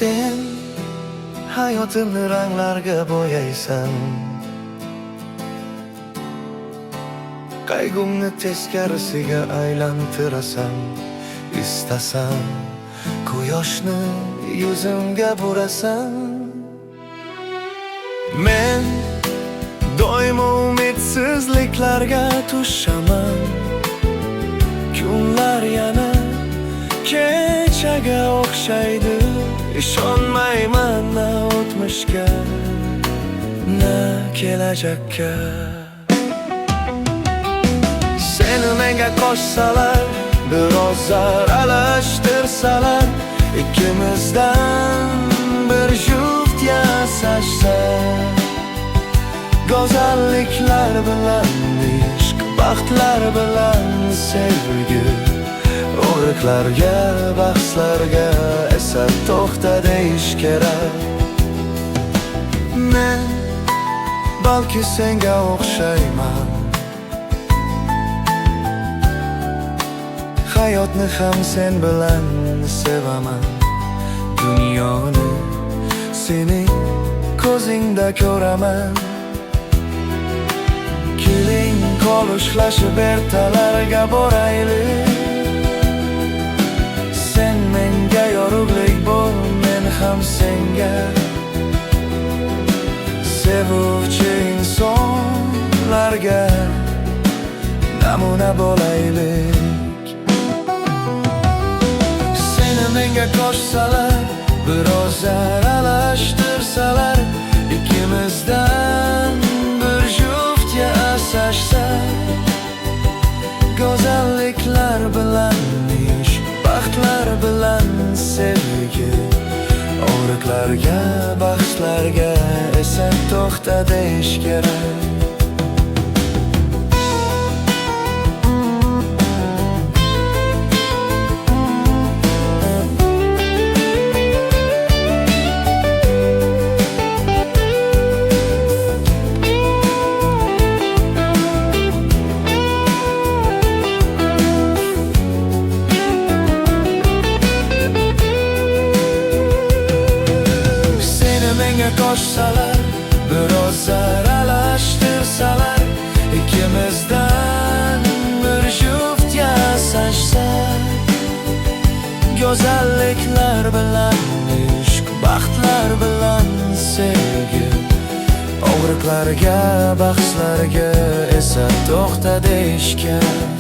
Sen hayotimni ranglarga bo'yaysan, qayg'umni teskarisiga aylantirasan. Istasam quyoshni yuzimga burasan. Men doimo umidsizliklarga tushaman. Kunlar yana kechaga o'xshaydi. Ishonmayman na o'tmishga, na kelajakka. Seni menga qo'shsalar, biroz aralashtirsalar, ikkimizdan bir juft yasashsa, go'zalliklar bilan ishq, baxtlar bilan sevgi, o'riqlarga, bahslarga esa to'xta deyish kerak. Men balki senga o'xshayman, hayotni ham sen bilan sevaman. Dunyoni sening ko'zingda ko'raman. Keling qo'lishlashib ertalarga boraylik. Sen menga yorug'lik bo'l, men ham senga. Sevuvchi insonlarga namuna bo'laylik. Seni menga qo'shsalar, biroz aralashtirsalar, ikkimizdan bir juft yasashsa, go'zalliklar bilan ishq, baxtlar bilan sevgi, o'riqlarga, bahslarga esa to'xta deyish kerak. Qo'shsalar, biroz aralashtirsalar, ikkimizdan bir juft yasashsa, go'zalliklar bilan ishq, baxtlar bilan sevgi, o'riqlarga, bahslarga esa to'xta deyish kerak.